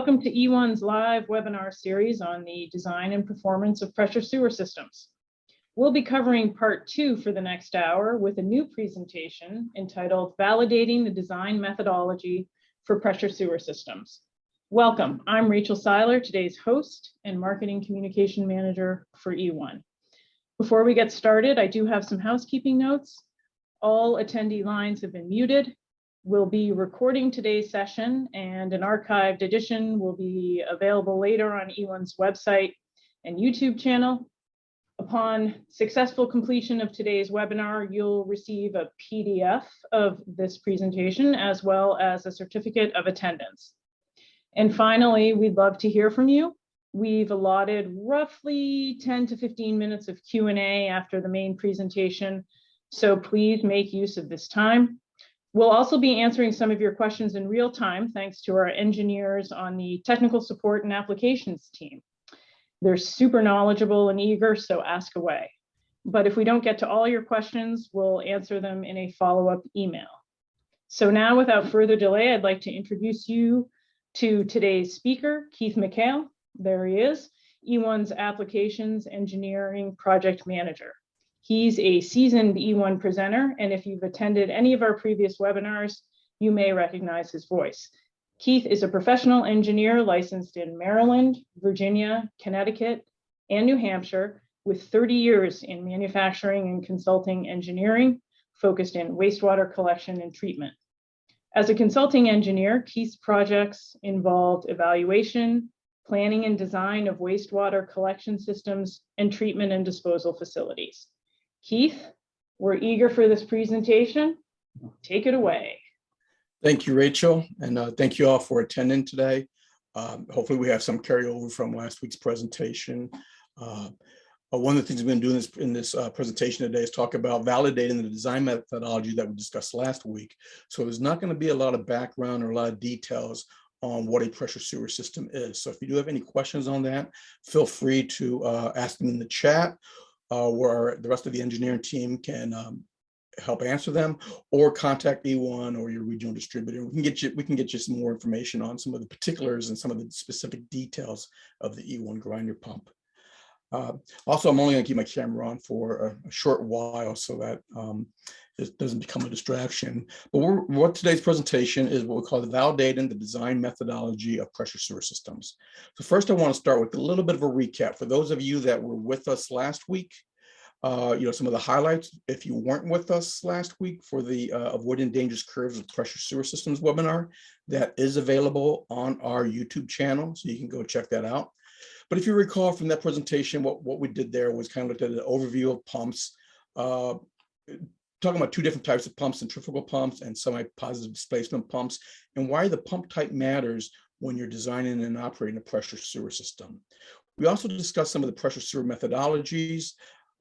Welcome to E1's live webinar series on the design and performance of pressure sewer systems. We'll be covering part 2 for the next hour with a new presentation entitled Validating the Design Methodology for Pressure Sewer Systems. Welcome, I'm Rachel Seiler, today's host and Marketing Communication Manager for E1. Before we get started, I do have some housekeeping notes. All attendee lines have been muted. We'll be recording today's session, and an archived edition will be available later on E1's website and YouTube channel. Upon successful completion of today's webinar, you'll receive a PDF of this presentation as well as a certificate of attendance. And finally, we'd love to hear from you. We've allotted roughly 10 to 15 minutes of Q&A after the main presentation, so please make use of this time. We'll also be answering some of your questions in real time, thanks to our engineers on the technical support and applications team. They're super knowledgeable and eager, so ask away. But if we don't get to all your questions, we'll answer them in a follow-up email. So now, without further delay, I'd like to introduce you to today's speaker, Keith McHale. There he is, E1's Applications Engineering Project Manager. He's a seasoned E1 presenter, and if you've attended any of our previous webinars, you may recognize his voice. Keith is a professional engineer licensed in Maryland, Virginia, Connecticut, and New Hampshire, with 30 years in manufacturing and consulting engineering, focused in wastewater collection and treatment. As a consulting engineer, Keith's projects involved evaluation, planning and design of wastewater collection systems, and treatment and disposal facilities. Keith, we're eager for this presentation. Take it away. Thank you, Rachel, and thank you all for attending today. Hopefully we have some carryover from last week's presentation. One of the things we've been doing in this presentation today is talk about validating the design methodology that we discussed last week. So there's not going to be a lot of background or a lot of details on what a pressure sewer system is. So if you do have any questions on that, feel free to ask them in the chat, where the rest of the engineering team can help answer them, or contact E1 or your regional distributor. We can get you some more information on some of the particulars and some of the specific details of the E1 grinder pump. Also, I'm only going to keep my camera on for a short while so that it doesn't become a distraction. But what today's presentation is what we call the validating the design methodology of pressure sewer systems. So first, I want to start with a little bit of a recap for those of you that were with us last week. Some of the highlights. If you weren't with us last week for the Avoiding Dangerous Curves of Pressure Sewer Systems webinar, that is available on our YouTube channel, so you can go check that out. But if you recall from that presentation, what we did there was kind of looked at an overview of pumps, talking about two different types of pumps, centrifugal pumps and semi-positive displacement pumps, and why the pump type matters when you're designing and operating a pressure sewer system. We also discussed some of the pressure sewer methodologies,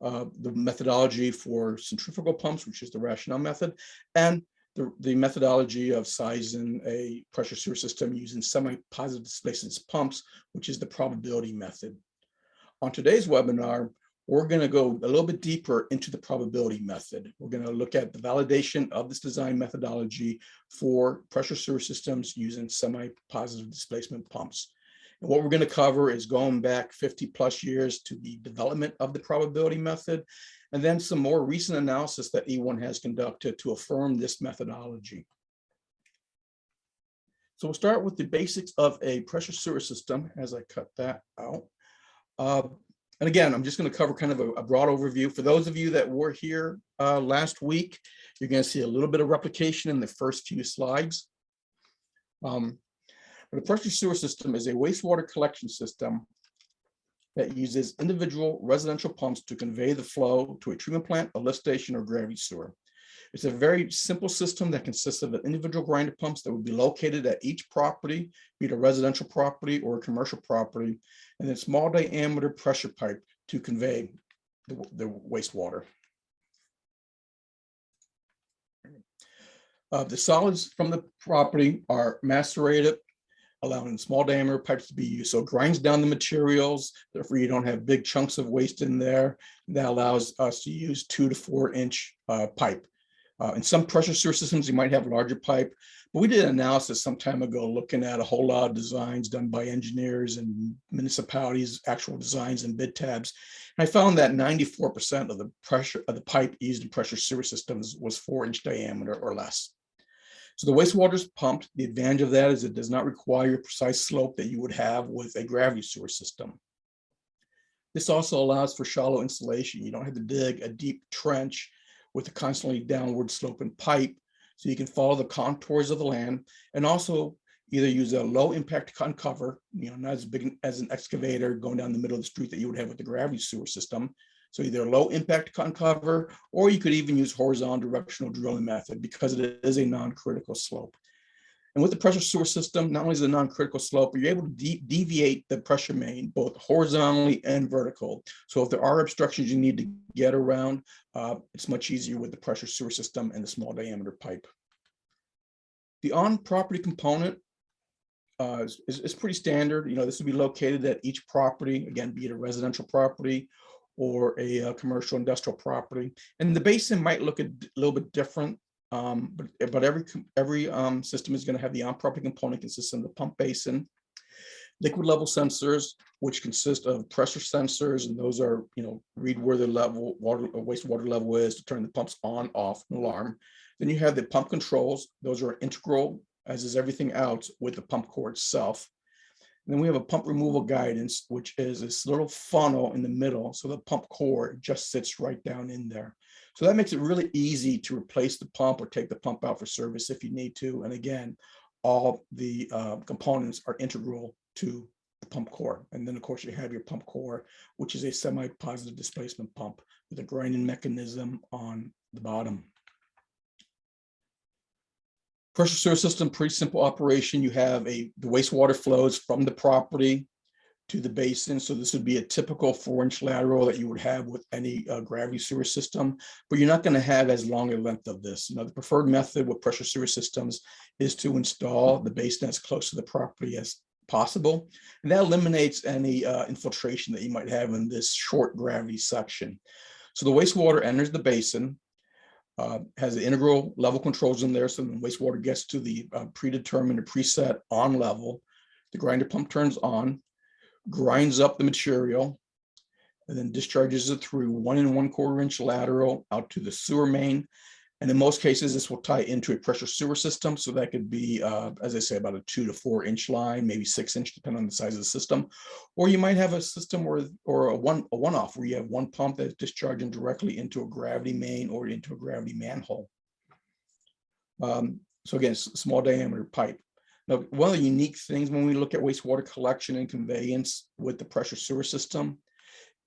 the methodology for centrifugal pumps, which is the rationale method, and the methodology of sizing a pressure sewer system using semi-positive displacement pumps, which is the probability method. On today's webinar, we're going to go a little bit deeper into the probability method. We're going to look at the validation of this design methodology for pressure sewer systems using semi-positive displacement pumps. And what we're going to cover is going back 50 plus years to the development of the probability method, and then some more recent analysis that E1 has conducted to affirm this methodology. So we'll start with the basics of a pressure sewer system as I cut that out. And again, I'm just going to cover kind of a broad overview. For those of you that were here last week, you're going to see a little bit of replication in the first few slides. The pressure sewer system is a wastewater collection system that uses individual residential pumps to convey the flow to a treatment plant, a lift station, or gravity sewer. It's a very simple system that consists of individual grinder pumps that would be located at each property, be it a residential property or a commercial property, and then small diameter pressure pipe to convey the wastewater. The solids from the property are macerated, allowing small diameter pipes to be used. So it grinds down the materials, therefore you don't have big chunks of waste in there. That allows us to use 2 to 4 inch pipe. In some pressure sewer systems, you might have larger pipe, but we did an analysis some time ago looking at a whole lot of designs done by engineers and municipalities, actual designs and bid tabs. And I found that 94% of the pressure of the pipe used in pressure sewer systems was 4-inch diameter or less. So the wastewater is pumped. The advantage of that is it does not require a precise slope that you would have with a gravity sewer system. This also allows for shallow installation. You don't have to dig a deep trench with a constantly downward sloping pipe, so you can follow the contours of the land, and also either use a low impact cover, not as big as an excavator going down the middle of the street that you would have with the gravity sewer system. So either a low impact cover, or you could even use horizontal directional drilling method because it is a non-critical slope. And with the pressure sewer system, not only is it a non-critical slope, but you're able to deviate the pressure main both horizontally and vertical. So if there are obstructions you need to get around, it's much easier with the pressure sewer system and the small diameter pipe. The on-property component is pretty standard. This would be located at each property, again, be it a residential property or a commercial industrial property. And the basin might look a little bit different. But every system is going to have the on-property component consisting of the pump basin, liquid level sensors, which consist of pressure sensors, and those are, read where the level water or wastewater level is to turn the pumps on, off, and alarm. Then you have the pump controls. Those are integral, as is everything else, with the pump core itself. And then we have a pump removal guidance, which is this little funnel in the middle, so the pump core just sits right down in there. So that makes it really easy to replace the pump or take the pump out for service if you need to. And again, all the components are integral to the pump core. And then of course you have your pump core, which is a semi-positive displacement pump with a grinding mechanism on the bottom. Pressure sewer system, pretty simple operation. You have the wastewater flows from the property to the basin. So this would be a typical 4-inch lateral that you would have with any gravity sewer system, but you're not going to have as long a length of this. The preferred method with pressure sewer systems is to install the basin as close to the property as possible. And that eliminates any infiltration that you might have in this short gravity section. So the wastewater enters the basin, has the integral level controls in there. So when wastewater gets to the predetermined or preset on level, the grinder pump turns on, grinds up the material, and then discharges it through 1 1/4 inch lateral out to the sewer main. And in most cases, this will tie into a pressure sewer system. So that could be, as I say, about a 2 to 4 inch line, maybe 6 inch, depending on the size of the system. Or you might have a system or a one-off where you have one pump that's discharging directly into a gravity main or into a gravity manhole. So again, small diameter pipe. Now, one of the unique things when we look at wastewater collection and conveyance with the pressure sewer system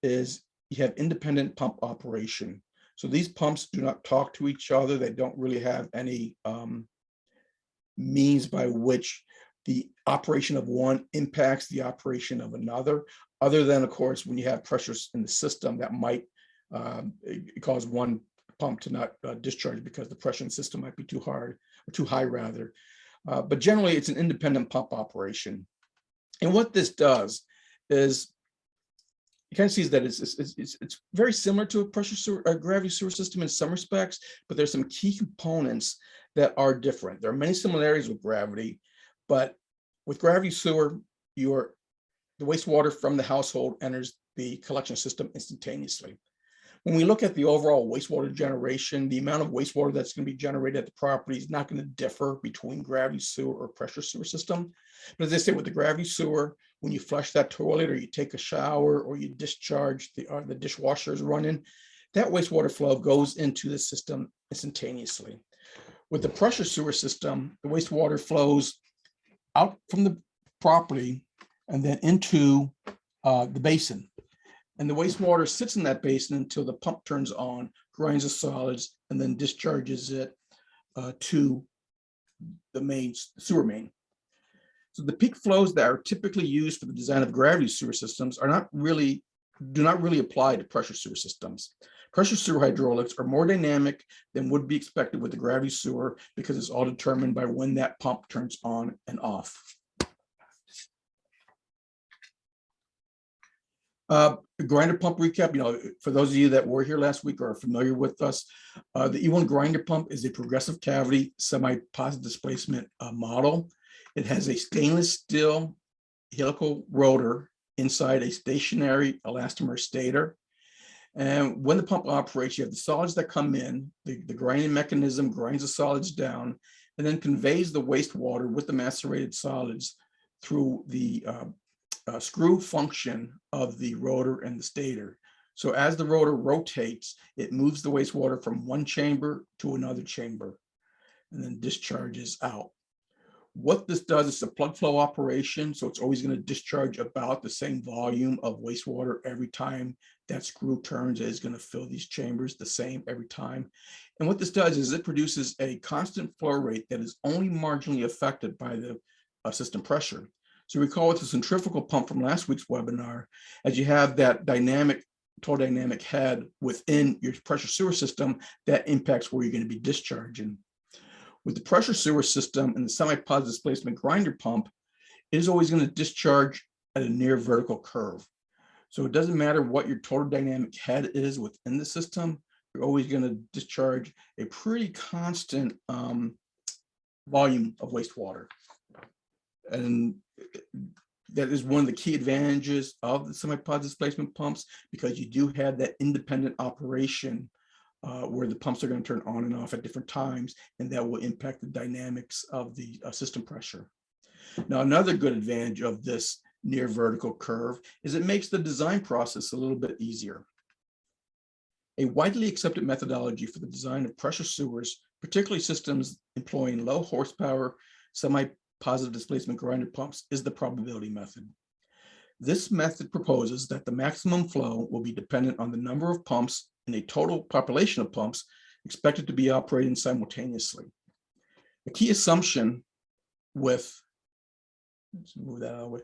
is you have independent pump operation. So these pumps do not talk to each other. They don't really have any means by which the operation of one impacts the operation of another, other than, of course, when you have pressures in the system that might cause one pump to not discharge because the pressure in the system might be too hard or too high rather. But generally, it's an independent pump operation. And what this does is you kind of see that it's very similar to a pressure sewer, a gravity sewer system in some respects, but there's some key components that are different. There are many similarities with gravity, but with gravity sewer, the wastewater from the household enters the collection system instantaneously. When we look at the overall wastewater generation, the amount of wastewater that's going to be generated at the property is not going to differ between gravity sewer or pressure sewer system. But as I say, with the gravity sewer, when you flush that toilet or you take a shower or you discharge the dishwasher is running, that wastewater flow goes into the system instantaneously. With the pressure sewer system, the wastewater flows out from the property and then into the basin. And the wastewater sits in that basin until the pump turns on, grinds the solids, and then discharges it to the sewer main. So the peak flows that are typically used for the design of gravity sewer systems do not really apply to pressure sewer systems. Pressure sewer hydraulics are more dynamic than would be expected with the gravity sewer because it's all determined by when that pump turns on and off. A grinder pump recap, for those of you that were here last week or are familiar with us, the E1 grinder pump is a progressive cavity semi-positive displacement model. It has a stainless steel helical rotor inside a stationary elastomer stator. And when the pump operates, you have the solids that come in, the grinding mechanism grinds the solids down, and then conveys the wastewater with the macerated solids through the screw function of the rotor and the stator. So as the rotor rotates, it moves the wastewater from one chamber to another chamber and then discharges out. What this does is a plug flow operation. So it's always going to discharge about the same volume of wastewater every time that screw turns. It is going to fill these chambers the same every time. And what this does is it produces a constant flow rate that is only marginally affected by the system pressure. So recall with the centrifugal pump from last week's webinar, as you have that total dynamic head within your pressure sewer system, that impacts where you're going to be discharging. With the pressure sewer system and the semi-positive displacement grinder pump, it is always going to discharge at a near vertical curve. So it doesn't matter what your total dynamic head is within the system, you're always going to discharge a pretty constant volume of wastewater. And that is one of the key advantages of the semi-positive displacement pumps, because you do have that independent operation where the pumps are going to turn on and off at different times, and that will impact the dynamics of the system pressure. Now, another good advantage of this near vertical curve is it makes the design process a little bit easier. A widely accepted methodology for the design of pressure sewers, particularly systems employing low horsepower semi-positive displacement grinder pumps, is the probability method. This method proposes that the maximum flow will be dependent on the number of pumps in a total population of pumps expected to be operating simultaneously. A key assumption with the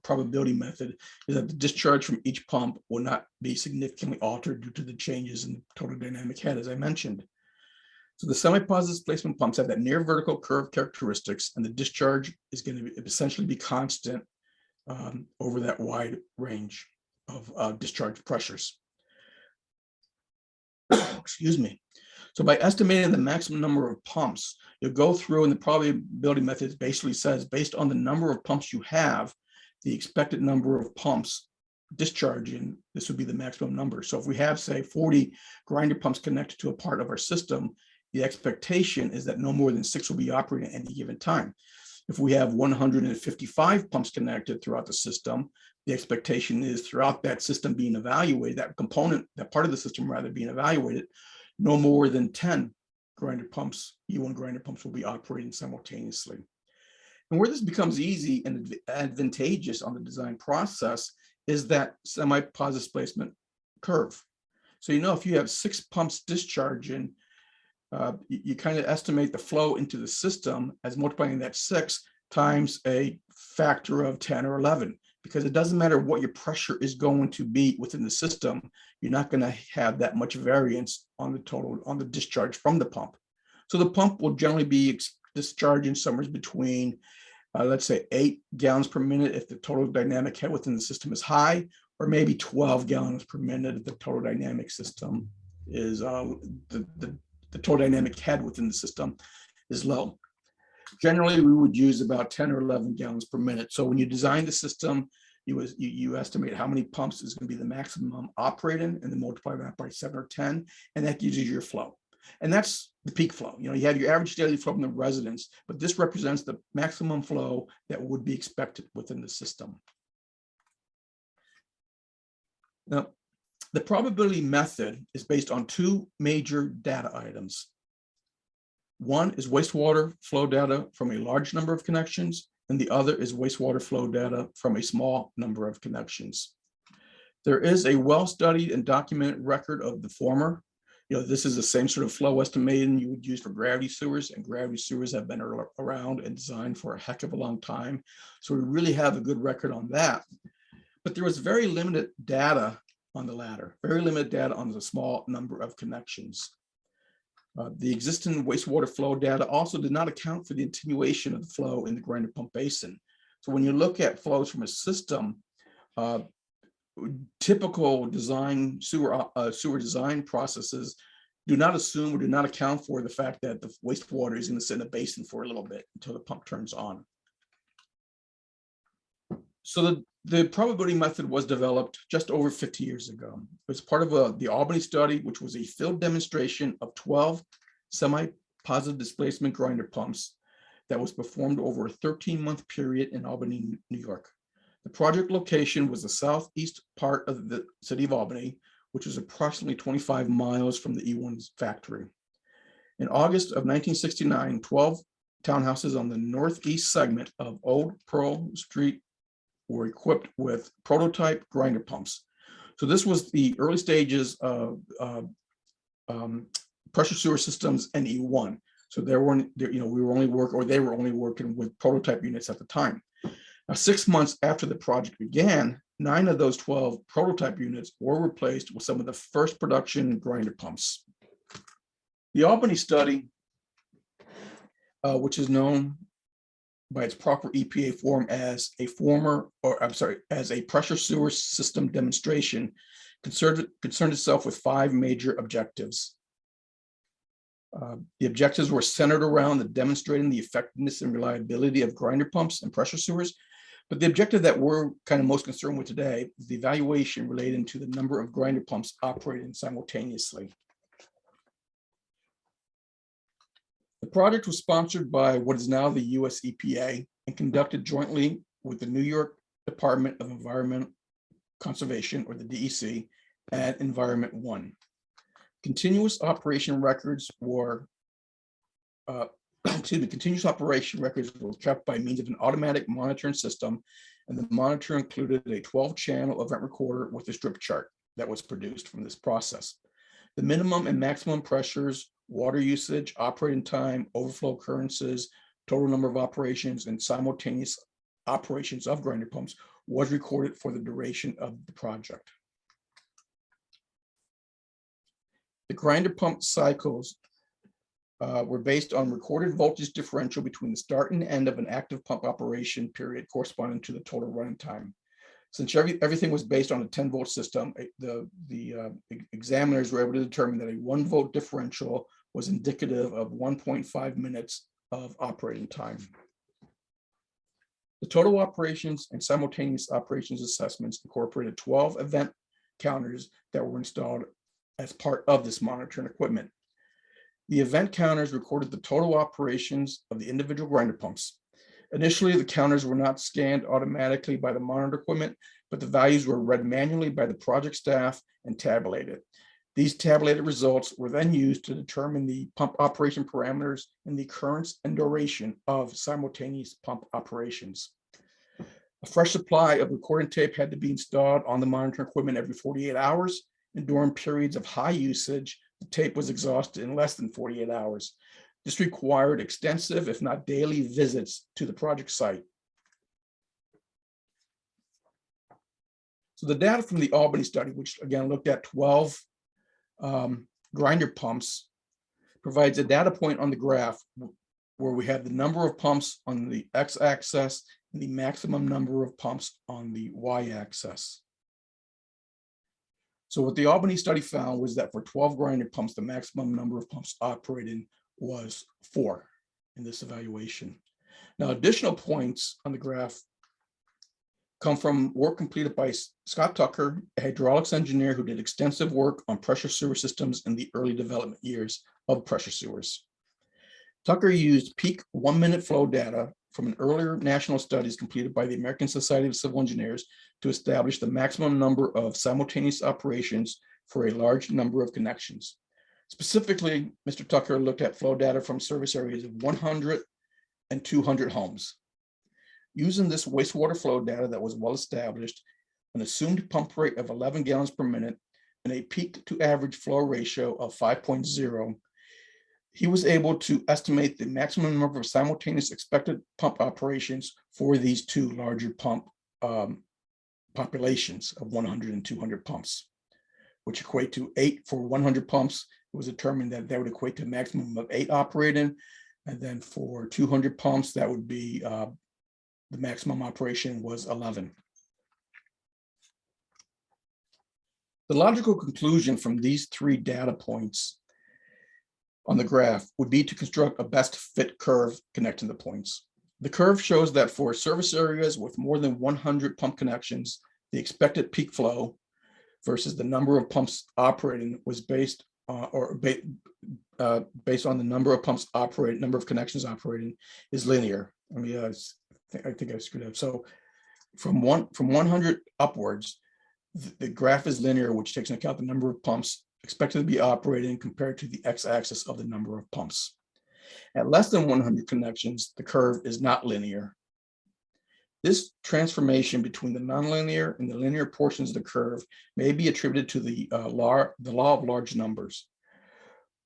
probability method is that the discharge from each pump will not be significantly altered due to the changes in the total dynamic head, as I mentioned. So the semi-positive displacement pumps have that near vertical curve characteristics, and the discharge is going to essentially be constant over that wide range of discharge pressures. Excuse me. So by estimating the maximum number of pumps, you'll go through, and the probability method basically says, based on the number of pumps you have, the expected number of pumps discharging, this would be the maximum number. So if we have, say, 40 grinder pumps connected to a part of our system, the expectation is that no more than 6 will be operating at any given time. If we have 155 pumps connected throughout the system, the expectation is throughout that system being evaluated, that component, that part of the system rather being evaluated, no more than 10 grinder pumps, E1 grinder pumps, will be operating simultaneously. And where this becomes easy and advantageous on the design process is that semi-positive displacement curve. So, if you have 6 pumps discharging, you kind of estimate the flow into the system as multiplying that 6 times a factor of 10 or 11, because it doesn't matter what your pressure is going to be within the system, you're not going to have that much variance on the discharge from the pump. So the pump will generally be discharging somewhere between, let's say, 8 gallons per minute if the total dynamic head within the system is high, or maybe 12 gallons per minute if the total dynamic system is the total dynamic head within the system is low. Generally, we would use about 10 or 11 gallons per minute. So when you design the system, you estimate how many pumps is going to be the maximum operating, and then multiply that by 7 or 10, and that gives you your flow. And that's the peak flow. You have your average daily flow from the residence, but this represents the maximum flow that would be expected within the system. Now, the probability method is based on 2 major data items. One is wastewater flow data from a large number of connections, and the other is wastewater flow data from a small number of connections. There is a well-studied and documented record of the former. This is the same sort of flow estimating you would use for gravity sewers, and gravity sewers have been around and designed for a heck of a long time. So we really have a good record on that. But there was very limited data on the latter, very limited data on the small number of connections. The existing wastewater flow data also did not account for the attenuation of the flow in the grinder pump basin. So when you look at flows from a system, typical design sewer design processes do not assume or do not account for the fact that the wastewater is going to sit in a basin for a little bit until the pump turns on. So the probability method was developed just over 50 years ago. It was part of the Albany study, which was a field demonstration of 12 semi-positive displacement grinder pumps that was performed over a 13-month period in Albany, New York. The project location was the southeast part of the city of Albany, which was approximately 25 miles from the E1's factory. In August of 1969, 12 townhouses on the northeast segment of Old Pearl Street were equipped with prototype grinder pumps. So this was the early stages of pressure sewer systems and E1. So they were only working with prototype units at the time. Now, 6 months after the project began, 9 of those 12 prototype units were replaced with some of the first production grinder pumps. The Albany study, which is known by its proper EPA form as a pressure sewer system demonstration, concerned itself with 5 major objectives. The objectives were centered around demonstrating the effectiveness and reliability of grinder pumps and pressure sewers. But the objective that we're kind of most concerned with today is the evaluation relating to the number of grinder pumps operating simultaneously. The project was sponsored by what is now the US EPA and conducted jointly with the New York Department of Environmental Conservation, or the DEC, and Environment One. Continuous operation records were kept by means of an automatic monitoring system, and the monitor included a 12-channel event recorder with a strip chart that was produced from this process. The minimum and maximum pressures, water usage, operating time, overflow occurrences, total number of operations, and simultaneous operations of grinder pumps was recorded for the duration of the project. The grinder pump cycles were based on recorded voltage differential between the start and end of an active pump operation period corresponding to the total running time. Since everything was based on a 10-volt system, the examiners were able to determine that a 1-volt differential was indicative of 1.5 minutes of operating time. The total operations and simultaneous operations assessments incorporated 12 event counters that were installed as part of this monitoring equipment. The event counters recorded the total operations of the individual grinder pumps. Initially, the counters were not scanned automatically by the monitor equipment, but the values were read manually by the project staff and tabulated. These tabulated results were then used to determine the pump operation parameters and the occurrence and duration of simultaneous pump operations. A fresh supply of recording tape had to be installed on the monitoring equipment every 48 hours, and during periods of high usage, the tape was exhausted in less than 48 hours. This required extensive, if not daily, visits to the project site. So the data from the Albany study, which again looked at 12 grinder pumps, provides a data point on the graph where we have the number of pumps on the x-axis and the maximum number of pumps on the y-axis. So what the Albany study found was that for 12 grinder pumps, the maximum number of pumps operating was 4 in this evaluation. Now, additional points on the graph come from work completed by Scott Tucker, a hydraulics engineer who did extensive work on pressure sewer systems in the early development years of pressure sewers. Tucker used peak 1-minute flow data from an earlier national studies completed by the American Society of Civil Engineers to establish the maximum number of simultaneous operations for a large number of connections. Specifically, Mr. Tucker looked at flow data from service areas of 100 and 200 homes. Using this wastewater flow data that was well established, an assumed pump rate of 11 gallons per minute, and a peak to average flow ratio of 5.0, he was able to estimate the maximum number of simultaneous expected pump operations for these two larger pump populations of 100 and 200 pumps, which equate to 8 for 100 pumps. It was determined that that would equate to a maximum of 8 operating. And then for 200 pumps, that would be the maximum operation was 11. The logical conclusion from these three data points on the graph would be to construct a best fit curve connecting the points. The curve shows that for service areas with more than 100 pump connections, the expected peak flow versus the number of pumps operating was based on the number of pumps operating, number of connections operating is linear. I mean, I think I screwed up. So from 100 upwards, the graph is linear, which takes into account the number of pumps expected to be operating compared to the x-axis of the number of pumps. At less than 100 connections, the curve is not linear. This transformation between the nonlinear and the linear portions of the curve may be attributed to the law of large numbers,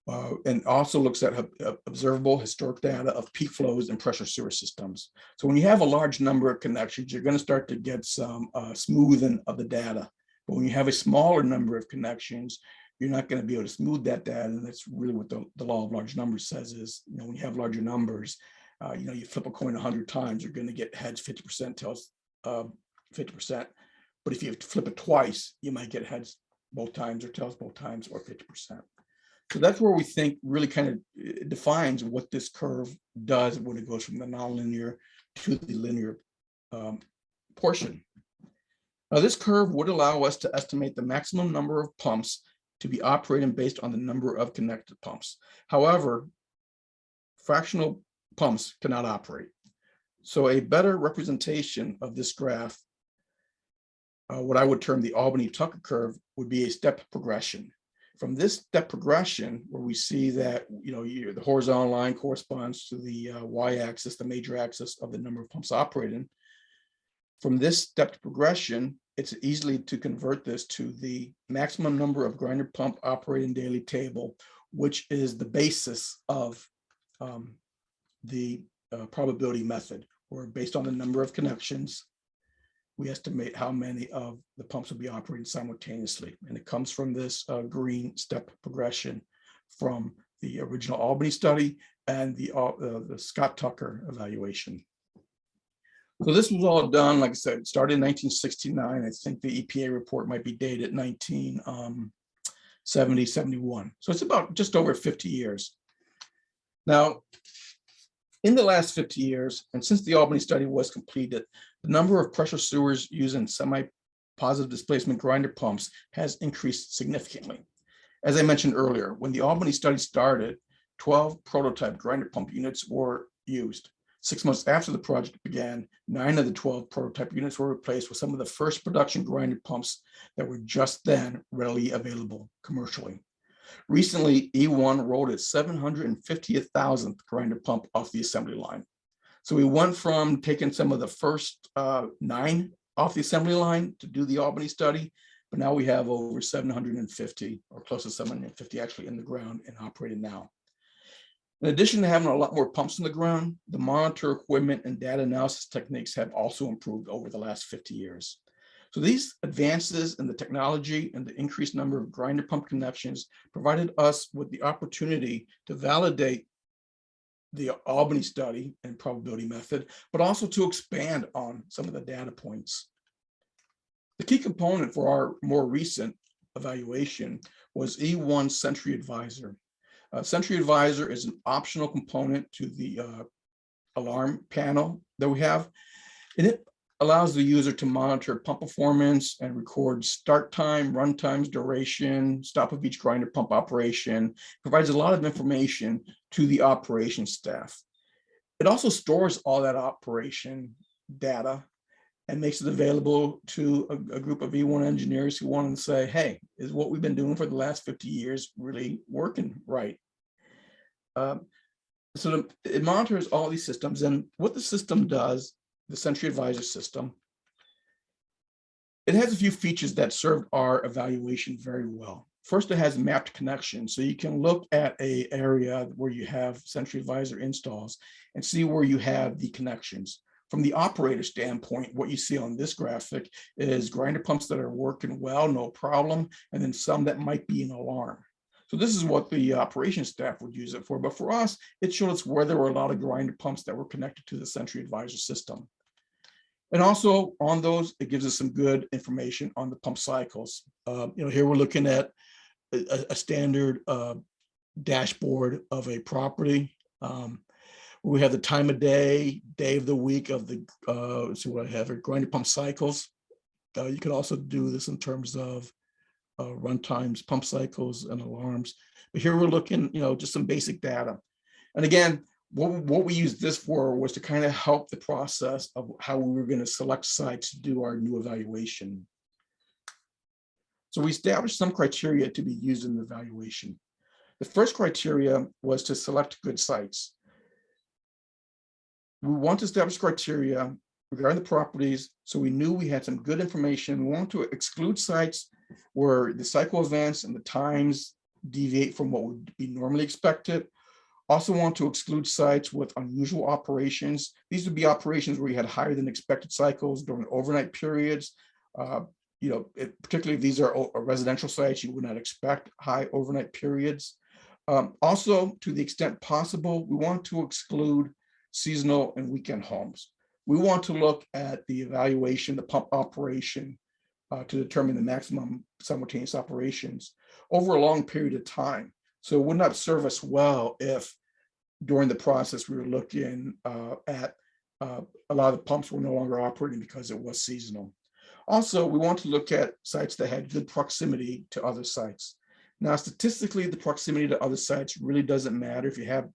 and also looks at observable historic data of peak flows and pressure sewer systems. So when you have a large number of connections, you're going to start to get some smoothing of the data. But when you have a smaller number of connections, you're not going to be able to smooth that data. And that's really what the law of large numbers says is, when you have larger numbers, you flip a coin 100 times, you're going to get heads 50%, tails 50%. But if you have to flip it twice, you might get heads both times or tails both times or 50%. So that's where we think really kind of defines what this curve does when it goes from the nonlinear to the linear portion. Now, this curve would allow us to estimate the maximum number of pumps to be operating based on the number of connected pumps. However, fractional pumps cannot operate. So a better representation of this graph, what I would term the Albany-Tucker curve, would be a step progression. From this step progression, where we see that the horizontal line corresponds to the y-axis, the major axis of the number of pumps operating. From this step progression, it's easily to convert this to the maximum number of grinder pump operating daily table, which is the basis of the probability method, where based on the number of connections, we estimate how many of the pumps will be operating simultaneously. And it comes from this green step progression from the original Albany study and the Scott Tucker evaluation. So this was all done, like I said, started in 1969. I think the EPA report might be dated 1970, 71. So it's about just over 50 years. Now, in the last 50 years, and since the Albany study was completed, the number of pressure sewers using semi-positive displacement grinder pumps has increased significantly. As I mentioned earlier, when the Albany study started, 12 prototype grinder pump units were used. 6 months after the project began, 9 of the 12 prototype units were replaced with some of the first production grinder pumps that were just then readily available commercially. Recently, E1 rolled its 750,000th grinder pump off the assembly line. So we went from taking some of the first 9 off the assembly line to do the Albany study, but now we have over 750 or close to 750 actually in the ground and operating now. In addition to having a lot more pumps in the ground, the monitor equipment and data analysis techniques have also improved over the last 50 years. So these advances in the technology and the increased number of grinder pump connections provided us with the opportunity to validate the Albany study and probability method, but also to expand on some of the data points. The key component for our more recent evaluation was E1 Sentry Advisor. Sentry Advisor is an optional component to the alarm panel that we have, and it allows the user to monitor pump performance and record start time, run times, duration, stop of each grinder pump operation. Provides a lot of information to the operations staff. It also stores all that operation data and makes it available to a group of E1 engineers who want to say, hey, is what we've been doing for the last 50 years really working right? So it monitors all these systems, and what the system does, the Sentry Advisor system, it has a few features that served our evaluation very well. First, it has mapped connections, so you can look at an area where you have Sentry Advisor installs and see where you have the connections. From the operator standpoint, what you see on this graphic is grinder pumps that are working well, no problem, and then some that might be an alarm. So this is what the operations staff would use it for. But for us, it showed us where there were a lot of grinder pumps that were connected to the Sentry Advisor system. And also on those, it gives us some good information on the pump cycles. Here we're looking at a standard dashboard of a property. We have the time of day, day of the week of the, so what I have here, grinder pump cycles. You could also do this in terms of run times, pump cycles, and alarms. But here we're looking, just some basic data. And again, what we used this for was to kind of help the process of how we were going to select sites to do our new evaluation. So we established some criteria to be used in the evaluation. The first criteria was to select good sites. We want to establish criteria regarding the properties, so we knew we had some good information. We want to exclude sites where the cycle events and the times deviate from what would be normally expected. Also want to exclude sites with unusual operations. These would be operations where you had higher than expected cycles during overnight periods. Particularly if these are residential sites, you would not expect high overnight periods. Also, to the extent possible, we want to exclude seasonal and weekend homes. We want to look at the evaluation, the pump operation, to determine the maximum simultaneous operations over a long period of time. So it would not serve us well if during the process we were looking at a lot of the pumps were no longer operating because it was seasonal. Also, we want to look at sites that had good proximity to other sites. Now, statistically, the proximity to other sites really doesn't matter. If you have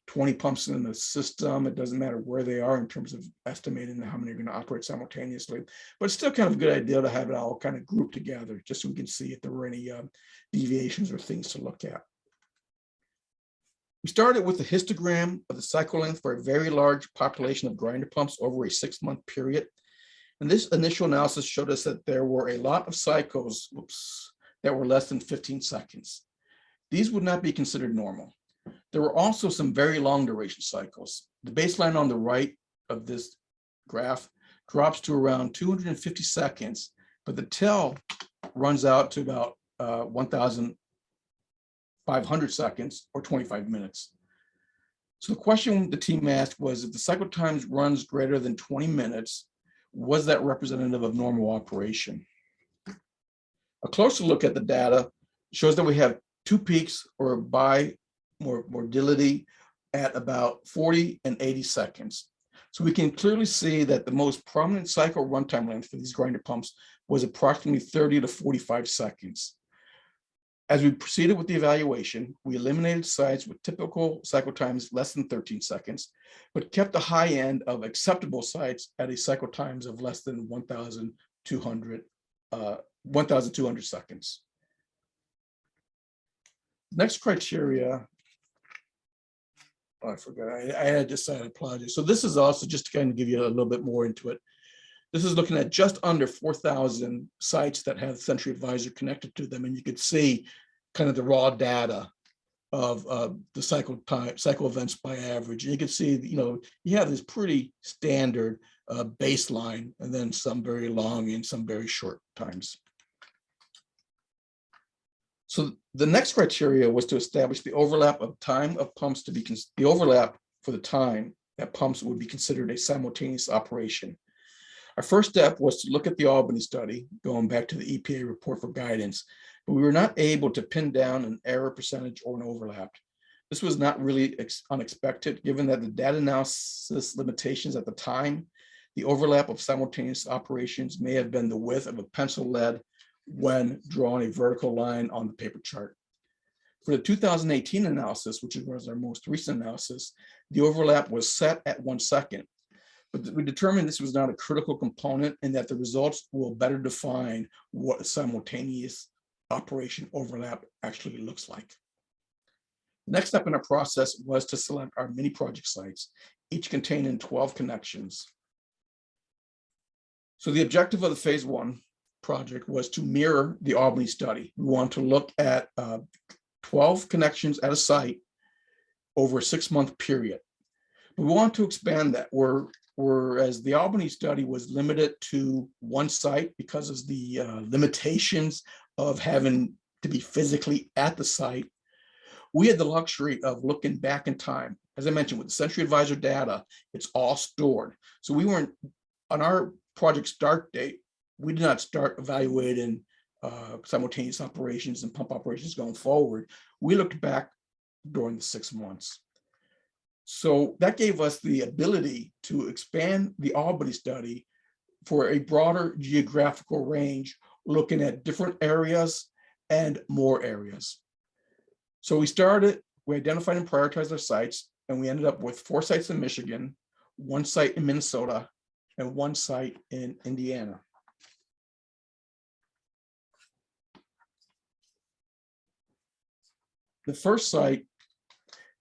20 pumps in the system, it doesn't matter where they are in terms of estimating how many are going to operate simultaneously. But it's still kind of a good idea to have it all kind of grouped together, just so we can see if there were any deviations or things to look at. We started with a histogram of the cycle length for a very large population of grinder pumps over a 6-month period. And this initial analysis showed us that there were a lot of cycles that were less than 15 seconds. These would not be considered normal. There were also some very long duration cycles. The baseline on the right of this graph drops to around 250 seconds, but the tail runs out to about 1,500 seconds or 25 minutes. So the question the team asked was, if the cycle times runs greater than 20 minutes, was that representative of normal operation? A closer look at the data shows that we have 2 peaks or mortality at about 40 and 80 seconds. So we can clearly see that the most prominent cycle runtime length for these grinder pumps was approximately 30 to 45 seconds. As we proceeded with the evaluation, we eliminated sites with typical cycle times less than 13 seconds, but kept the high end of acceptable sites at a cycle times of less than 1,200 seconds. Next criteria, I forgot, I had decided, apologies. So this is also just to kind of give you a little bit more into it. This is looking at just under 4,000 sites that have Sentry Advisor connected to them, and you could see kind of the raw data of the cycle events by average. And you can see, you have this pretty standard baseline, and then some very long and some very short times. So the next criteria was to establish the overlap of time of pumps to be the overlap for the time that pumps would be considered a simultaneous operation. Our first step was to look at the Albany study, going back to the EPA report for guidance, but we were not able to pin down an error percentage or an overlap. This was not really unexpected, given that the data analysis limitations at the time, the overlap of simultaneous operations may have been the width of a pencil lead when drawing a vertical line on the paper chart. For the 2018 analysis, which was our most recent analysis, the overlap was set at 1 second. But we determined this was not a critical component and that the results will better define what a simultaneous operation overlap actually looks like. The next step in our process was to select our mini project sites, each containing 12 connections. So the objective of the phase 1 project was to mirror the Albany study. We want to look at 12 connections at a site over a 6-month period. But we want to expand that, whereas the Albany study was limited to 1 site because of the limitations of having to be physically at the site. We had the luxury of looking back in time. As I mentioned, with the Sentry Advisor data, it's all stored. So we weren't, on our project start date, we did not start evaluating simultaneous operations and pump operations going forward. We looked back during the 6 months. So that gave us the ability to expand the Albany study for a broader geographical range, looking at different areas and more areas. So we identified and prioritized our sites, and we ended up with 4 sites in Michigan, 1 site in Minnesota, and 1 site in Indiana. The first site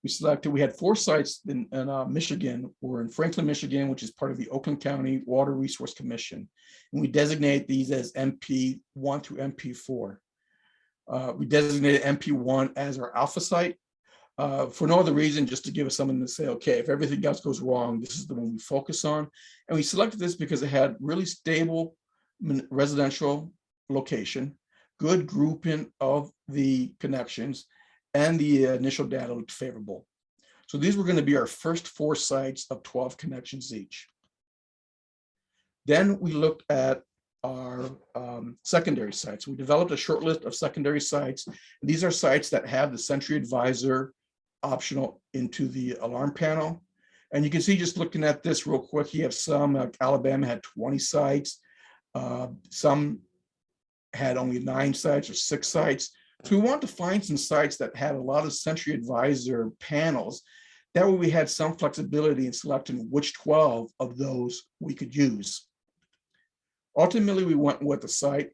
we selected, we had 4 sites in Michigan. We're in Franklin, Michigan, which is part of the Oakland County Water Resource Commission. And we designate these as MP1 through MP4. We designated MP1 as our alpha site for no other reason, just to give us something to say, okay, if everything else goes wrong, this is the one we focus on. And we selected this because it had really stable residential location, good grouping of the connections, and the initial data looked favorable. So these were going to be our first 4 sites of 12 connections each. Then we looked at our secondary sites. We developed a short list of secondary sites. These are sites that have the Sentry Advisor optional into the alarm panel. And you can see, just looking at this real quick, you have some, Alabama had 20 sites. Some had only 9 sites or 6 sites. So we wanted to find some sites that had a lot of Sentry Advisor panels. That way we had some flexibility in selecting which 12 of those we could use. Ultimately, we went with the site,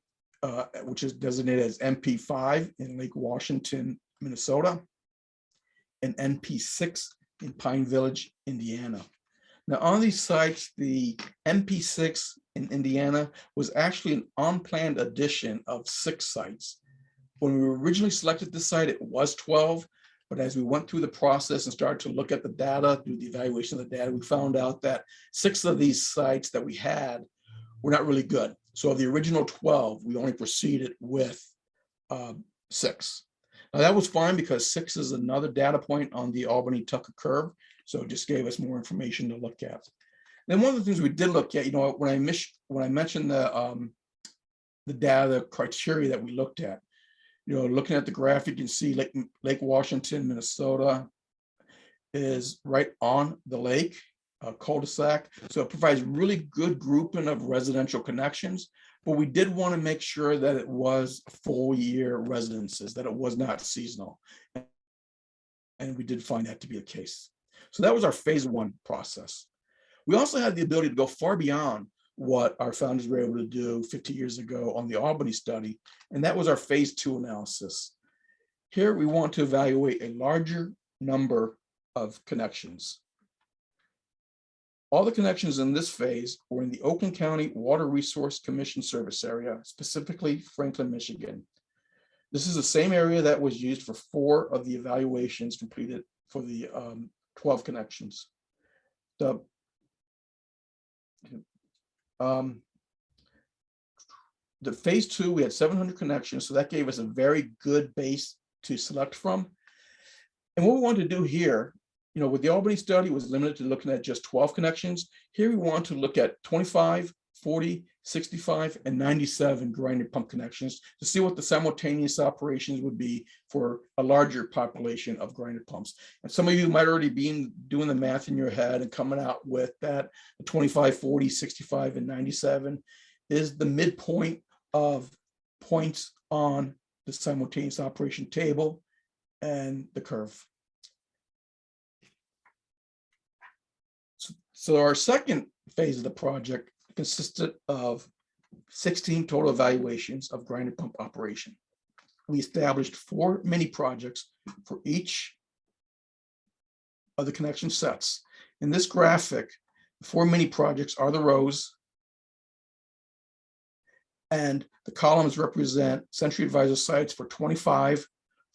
which is designated as MP5 in Lake Washington, Minnesota, and MP6 in Pine Village, Indiana. Now, on these sites, the MP6 in Indiana was actually an unplanned addition of 6 sites. When we originally selected this site, it was 12, but as we went through the process and started to look at the data, do the evaluation of the data, we found out that 6 of these sites that we had were not really good. So of the original 12, we only proceeded with 6. Now that was fine, because 6 is another data point on the Albany-Tucker curve, so it just gave us more information to look at. Then one of the things we did look at, when I mentioned the data criteria that we looked at, looking at the graph, you can see Lake Washington, Minnesota is right on the lake, cul-de-sac. So it provides really good grouping of residential connections, but we did want to make sure that it was full year residences, that it was not seasonal. And we did find that to be the case. So that was our phase 1 process. We also had the ability to go far beyond what our founders were able to do 50 years ago on the Albany study, and that was our phase 2 analysis. Here we want to evaluate a larger number of connections. All the connections in this phase were in the Oakland County Water Resource Commission service area, specifically Franklin, Michigan. This is the same area that was used for 4 of the evaluations completed for the 12 connections. The phase 2, we had 700 connections, so that gave us a very good base to select from. And what we wanted to do here, with the Albany study, was limited to looking at just 12 connections. Here we want to look at 25, 40, 65, and 97 grinder pump connections to see what the simultaneous operations would be for a larger population of grinder pumps. And some of you might already be doing the math in your head and coming out with that 25, 40, 65, and 97 is the midpoint of points on the simultaneous operation table and the curve. So our second phase of the project consisted of 16 total evaluations of grinder pump operation. We established 4 mini projects for each of the connection sets. In this graphic, the 4 mini projects are the rows, and the columns represent Sentry Advisor sites for 25,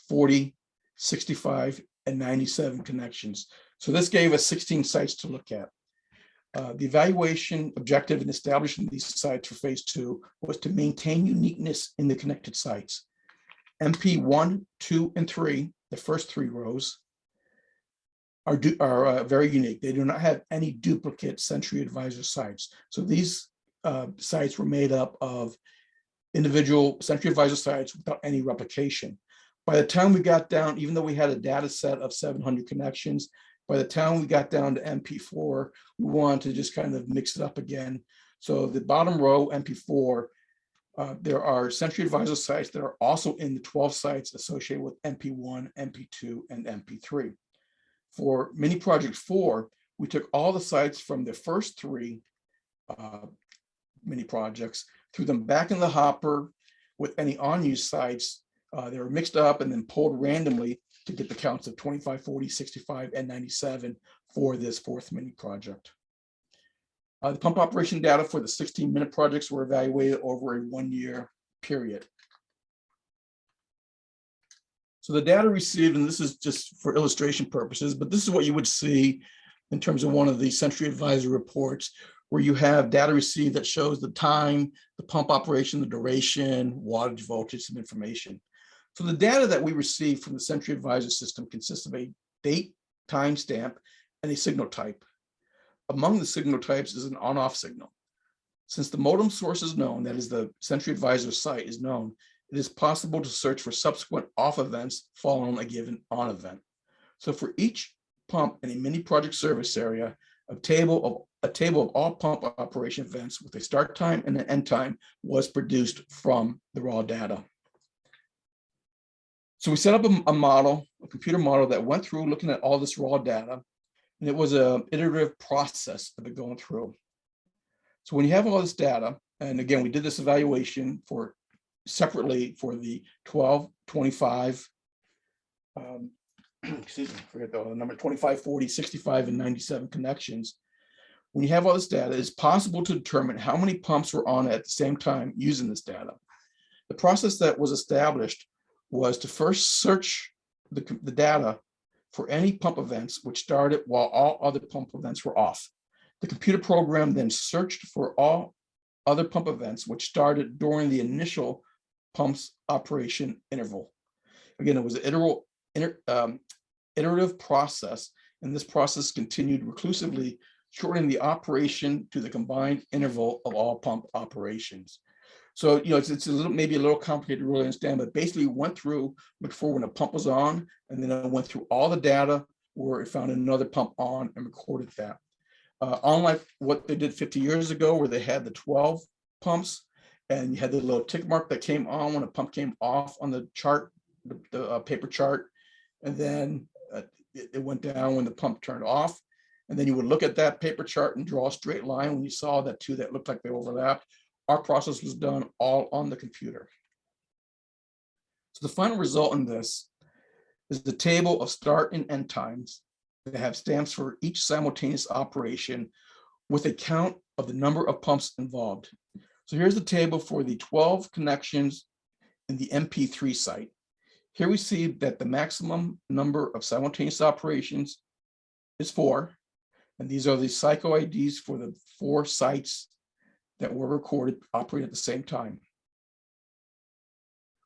40, 65, and 97 connections. So this gave us 16 sites to look at. The evaluation objective in establishing these sites for phase 2 was to maintain uniqueness in the connected sites. MP 1, 2, and 3, the first 3 rows, are very unique. They do not have any duplicate Sentry Advisor sites. So these sites were made up of individual Sentry Advisor sites without any replication. By the time we got down, even though we had a data set of 700 connections, by the time we got down to MP4, we wanted to just kind of mix it up again. So the bottom row, MP4, there are Sentry Advisor sites that are also in the 12 sites associated with MP1, MP2, and MP3. For mini project 4, we took all the sites from the first 3 mini projects, threw them back in the hopper with any unused sites. They were mixed up and then pulled randomly to get the counts of 25, 40, 65, and 97 for this 4th mini project. The pump operation data for the 16-minute projects were evaluated over a 1-year period. So the data received, and this is just for illustration purposes, but this is what you would see in terms of one of the Sentry Advisor reports, where you have data received that shows the time, the pump operation, the duration, wattage, voltage, some information. So the data that we receive from the Sentry Advisor system consists of a date, timestamp, and a signal type. Among the signal types is an on-off signal. Since the modem source is known, that is the Sentry Advisor site is known, it is possible to search for subsequent off events following a given on event. So for each pump in a mini project service area, a table of all pump operation events with a start time and an end time was produced from the raw data. So we set up a model, a computer model that went through looking at all this raw data, and it was an iterative process of it going through. So when you have all this data, and again, we did this evaluation for separately for the 12, 25, excuse me, I forget the number, 25, 40, 65, and 97 connections. When you have all this data, it's possible to determine how many pumps were on at the same time using this data. The process that was established was to first search the data for any pump events which started while all other pump events were off. The computer program then searched for all other pump events which started during the initial pump's operation interval. Again, it was an iterative process, and this process continued recursively, shortening the operation to the combined interval of all pump operations. So, it's a little, maybe a little complicated to really understand, but basically went through, looked for when a pump was on, and then I went through all the data where it found another pump on and recorded that. Unlike what they did 50 years ago, where they had the 12 pumps, and you had the little tick mark that came on when a pump came off on the chart, the paper chart, and then it went down when the pump turned off. And then you would look at that paper chart and draw a straight line when you saw that 2 that looked like they overlapped. Our process was done all on the computer. So the final result in this is the table of start and end times that have stamps for each simultaneous operation with a count of the number of pumps involved. So here's the table for the 12 connections in the MP3 site. Here we see that the maximum number of simultaneous operations is 4. And these are the cycle IDs for the 4 sites that were recorded operating at the same time.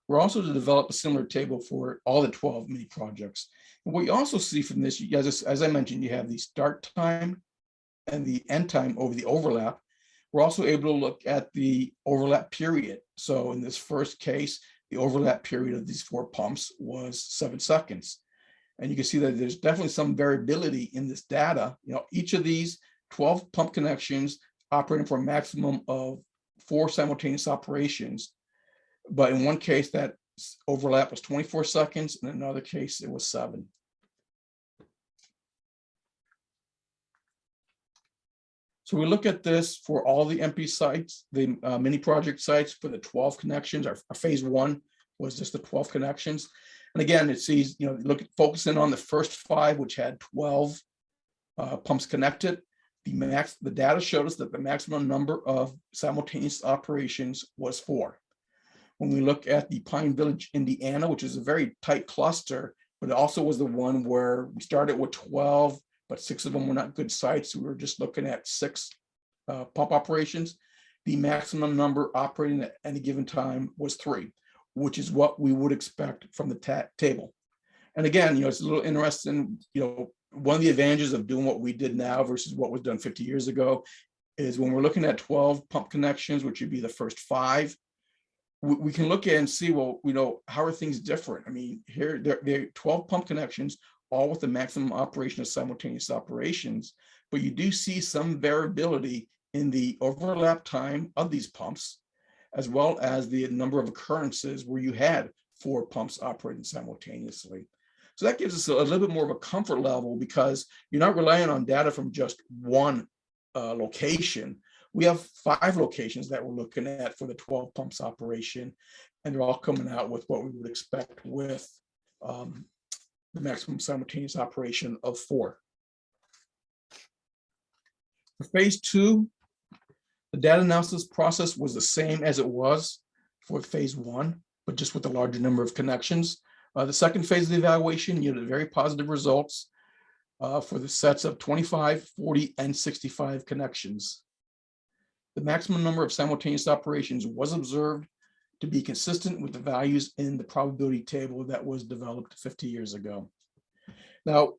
We're also to develop a similar table for all the 12 mini projects. And what you also see from this, as I mentioned, you have the start time and the end time over the overlap. We're also able to look at the overlap period. So in this first case, the overlap period of these 4 pumps was 7 seconds. And you can see that there's definitely some variability in this data. Each of these 12 pump connections operating for a maximum of 4 simultaneous operations. But in one case, that overlap was 24 seconds. In another case, it was 7. So we look at this for all the MP sites, the mini project sites for the 12 connections. Our phase 1 was just the 12 connections. And again, it sees, focusing on the first 5, which had 12 pumps connected. The data showed us that the maximum number of simultaneous operations was 4. When we look at the Pine Village, Indiana, which is a very tight cluster, but it also was the one where we started with 12, but 6 of them were not good sites. We were just looking at 6 pump operations. The maximum number operating at any given time was 3, which is what we would expect from the table. And again, it's a little interesting, one of the advantages of doing what we did now versus what was done 50 years ago is when we're looking at 12 pump connections, which would be the first 5, we can look at and see, well, how are things different? I mean, here there are 12 pump connections, all with the maximum operation of simultaneous operations, but you do see some variability in the overlap time of these pumps, as well as the number of occurrences where you had 4 pumps operating simultaneously. So that gives us a little bit more of a comfort level, because you're not relying on data from just one location. We have 5 locations that we're looking at for the 12 pumps operation, and they're all coming out with what we would expect with the maximum simultaneous operation of 4. For phase 2, the data analysis process was the same as it was for phase 1, but just with a larger number of connections. The second phase of the evaluation yielded very positive results for the sets of 25, 40, and 65 connections. The maximum number of simultaneous operations was observed to be consistent with the values in the probability table that was developed 50 years ago. Now,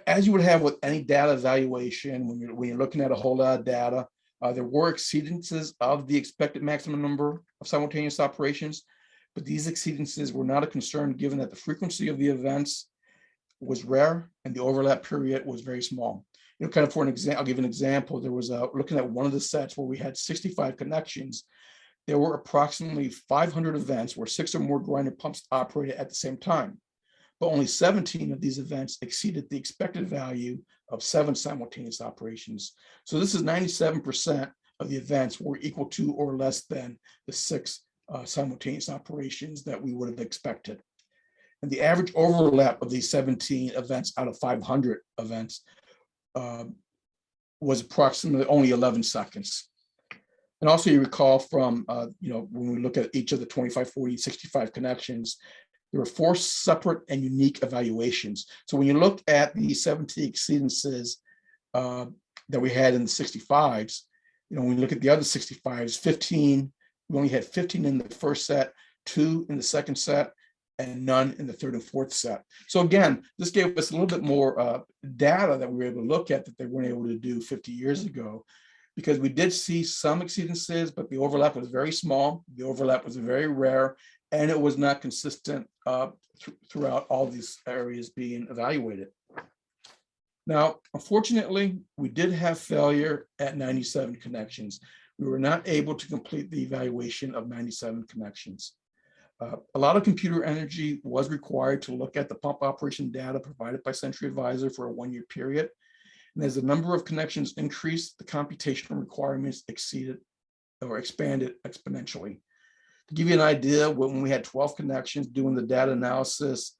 as you would have with any data evaluation, when you're looking at a whole lot of data, there were exceedances of the expected maximum number of simultaneous operations, but these exceedances were not a concern given that the frequency of the events was rare and the overlap period was very small. Kind of for an example, I'll give an example. There was looking at one of the sets where we had 65 connections. There were approximately 500 events where 6 or more grinder pumps operated at the same time, but only 17 of these events exceeded the expected value of 7 simultaneous operations. So this is 97% of the events were equal to or less than the 6 simultaneous operations that we would have expected. And the average overlap of these 17 events out of 500 events was approximately only 11 seconds. And also you recall from, when we look at each of the 25, 40, 65 connections, there were 4 separate and unique evaluations. So when you look at the 70 exceedances that we had in the 65s, when we look at the other 65s, 15, we only had 15 in the first set, 2 in the second set, and none in the third and fourth set. So again, this gave us a little bit more data that we were able to look at that they weren't able to do 50 years ago, because we did see some exceedances, but the overlap was very small. The overlap was very rare, and it was not consistent throughout all these areas being evaluated. Now, unfortunately, we did have failure at 97 connections. We were not able to complete the evaluation of 97 connections. A lot of computer energy was required to look at the pump operation data provided by Sentry Advisor for a 1-year period. And as the number of connections increased, the computational requirements exceeded or expanded exponentially. To give you an idea, when we had 12 connections doing the data analysis,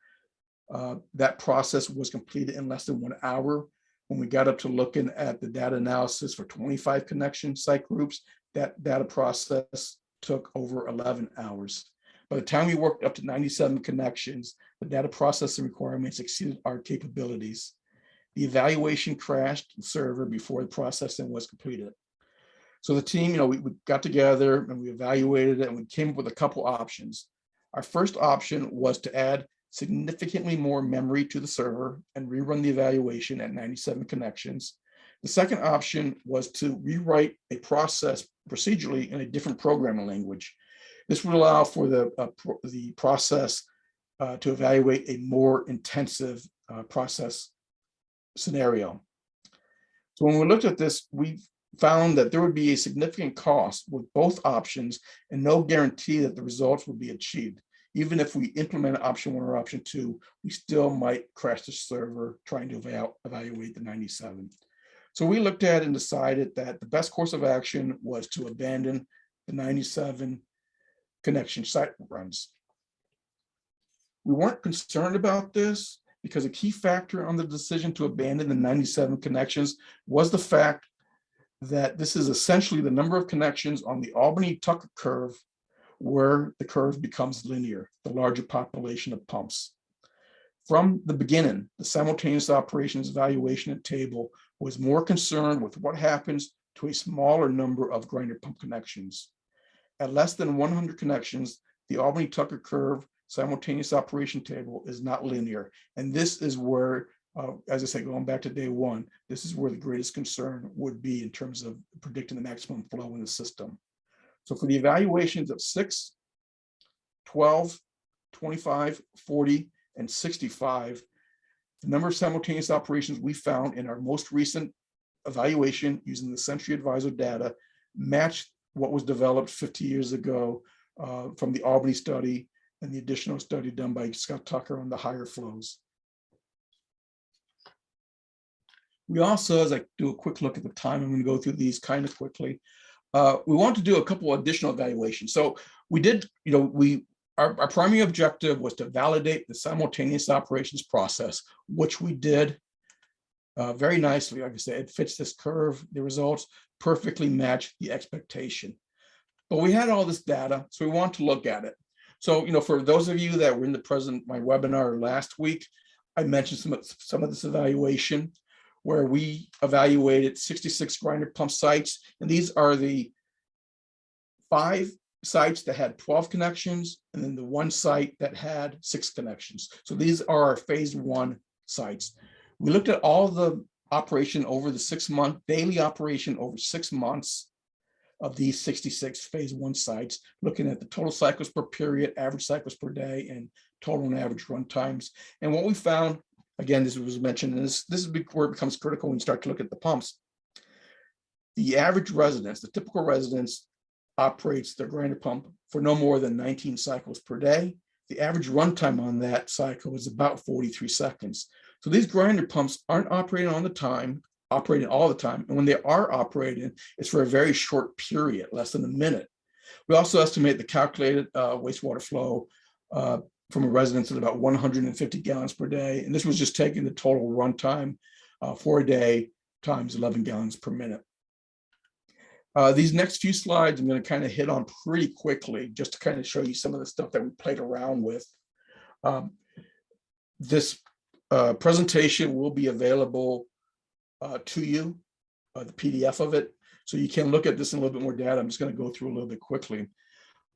that process was completed in less than 1 hour. When we got up to looking at the data analysis for 25 connection site groups, that data process took over 11 hours. By the time we worked up to 97 connections, the data processing requirements exceeded our capabilities. The evaluation crashed the server before the processing was completed. So the team, we got together and we evaluated it, and we came up with a couple options. Our first option was to add significantly more memory to the server and rerun the evaluation at 97 connections. The second option was to rewrite a process procedurally in a different programming language. This would allow for the process to evaluate a more intensive process scenario. So when we looked at this, we found that there would be a significant cost with both options and no guarantee that the results would be achieved. Even if we implement option 1 or option 2, we still might crash the server trying to evaluate the 97. So we looked at and decided that the best course of action was to abandon the 97 connection site runs. We weren't concerned about this because a key factor on the decision to abandon the 97 connections was the fact that this is essentially the number of connections on the Albany-Tucker curve where the curve becomes linear, the larger population of pumps. From the beginning, the simultaneous operations evaluation table was more concerned with what happens to a smaller number of grinder pump connections. At less than 100 connections, the Albany-Tucker curve simultaneous operation table is not linear. And this is where As I say, going back to day one, this is where the greatest concern would be in terms of predicting the maximum flow in the system. So for the evaluations of 6, 12, 25, 40, and 65, the number of simultaneous operations we found in our most recent evaluation using the Sentry Advisor data matched what was developed 50 years ago from the Albany study and the additional study done by Scott Tucker on the higher flows. We also, as I do a quick look at the time, I'm going to go through these kind of quickly. We want to do a couple of additional evaluations. So we did, our primary objective was to validate the simultaneous operations process, which we did very nicely. Like I said, it fits this curve. The results perfectly match the expectation. But we had all this data, so we want to look at it. So, for those of you that were in my webinar last week, I mentioned some of this evaluation where we evaluated 66 grinder pump sites. And these are the 5 sites that had 12 connections, and then the 1 site that had 6 connections. So these are our phase 1 sites. We looked at all the operation over the 6-month, daily operation over 6 months of these 66 phase 1 sites, looking at the total cycles per period, average cycles per day, and total and average run times. And what we found, again, this was mentioned, and this is where it becomes critical when you start to look at the pumps. The average residence, the typical residence, operates their grinder pump for no more than 19 cycles per day. The average runtime on that cycle is about 43 seconds. So these grinder pumps aren't operating all the time. And when they are operating, it's for a very short period, less than a minute. We also estimate the calculated wastewater flow from a residence at about 150 gallons per day. And this was just taking the total runtime for a day times 11 gallons per minute. These next few slides, I'm going to kind of hit on pretty quickly, just to kind of show you some of the stuff that we played around with. This presentation will be available to you, the PDF of it. So you can look at this in a little bit more data. I'm just going to go through a little bit quickly.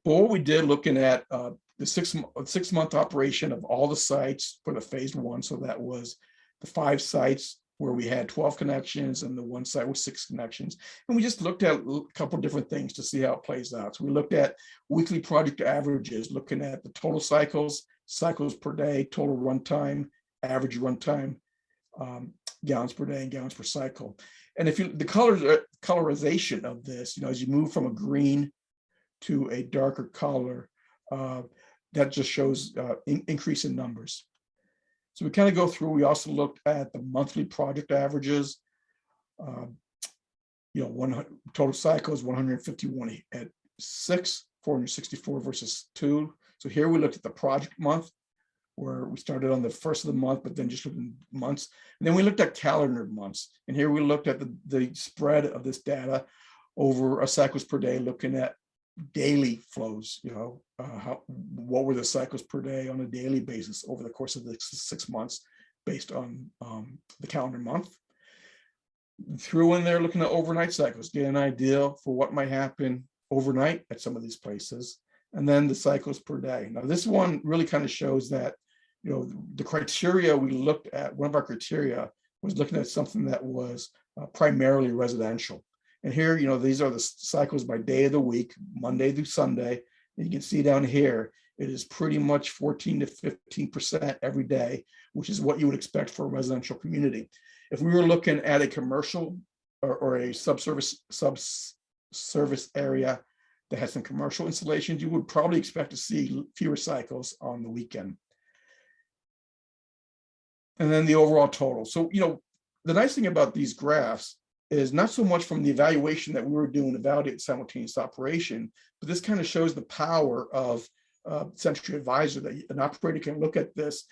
But what we did, looking at the 6-month operation of all the sites for the phase 1, so that was the 5 sites where we had 12 connections and the 1 site with 6 connections. And we just looked at a couple of different things to see how it plays out. So we looked at weekly project averages, looking at the total cycles per day, total runtime, average runtime, gallons per day and gallons per cycle. And if the colorization of this, as you move from a green to a darker color, that just shows increase in numbers. So we kind of go through. We also looked at the monthly project averages. Total cycles 151 at 6, 464 versus 2. So here we looked at the project month, where we started on the first of the month, but then just looked at months. And then we looked at calendar months. And here we looked at the spread of this data over cycles per day, looking at daily flows, what were the cycles per day on a daily basis over the course of the 6 months based on the calendar month. Threw in there looking at overnight cycles, get an idea for what might happen overnight at some of these places, and then the cycles per day. Now this one really kind of shows that, the criteria we looked at, one of our criteria was looking at something that was primarily residential. And here, these are the cycles by day of the week, Monday through Sunday. And you can see down here, it is pretty much 14 to 15% every day, which is what you would expect for a residential community. If we were looking at a commercial or a subservice area that has some commercial installations, you would probably expect to see fewer cycles on the weekend. And then the overall total. So, the nice thing about these graphs is not so much from the evaluation that we were doing to validate simultaneous operation, but this kind of shows the power of Sentry Advisor, that an operator can look at this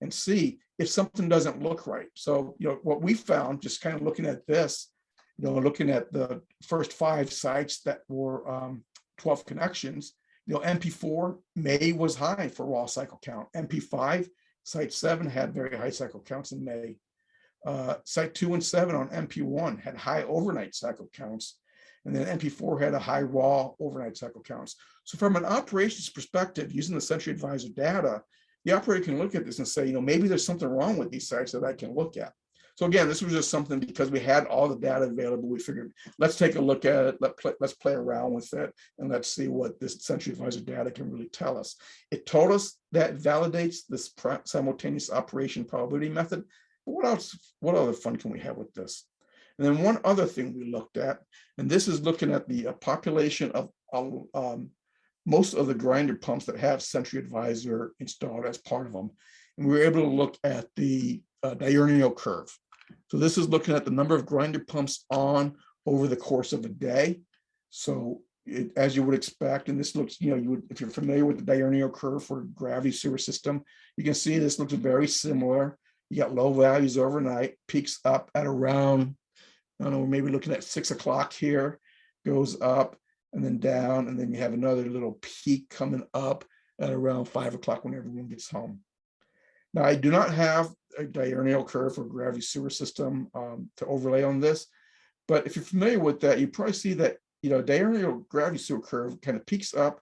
and see if something doesn't look right. So, what we found, just kind of looking at this, looking at the first 5 sites that were 12 connections, MP4 May was high for raw cycle count. MP5, site 7 had very high cycle counts in May. Site 2 and 7 on MP1 had high overnight cycle counts, and then MP4 had a high raw overnight cycle counts. So from an operations perspective, using the Sentry Advisor data, the operator can look at this and say, maybe there's something wrong with these sites that I can look at. So again, this was just something because we had all the data available. We figured, let's take a look at it. Let's play around with it, and let's see what this Sentry Advisor data can really tell us. It told us that it validates this simultaneous operation probability method. But what else? What other fun can we have with this? And then one other thing we looked at, and this is looking at the population of most of the grinder pumps that have Sentry Advisor installed as part of them. And we were able to look at the diurnal curve. So this is looking at the number of grinder pumps on over the course of a day. So as you would expect, and this looks, if you're familiar with the diurnal curve for gravity sewer system, you can see this looks very similar. You got low values overnight, peaks up at around, I don't know, maybe looking at 6 o'clock here, goes up and then down, and then you have another little peak coming up at around 5 o'clock when everyone gets home. Now, I do not have a diurnal curve for gravity sewer system to overlay on this, but if you're familiar with that, you probably see that, diurnal gravity sewer curve kind of peaks up,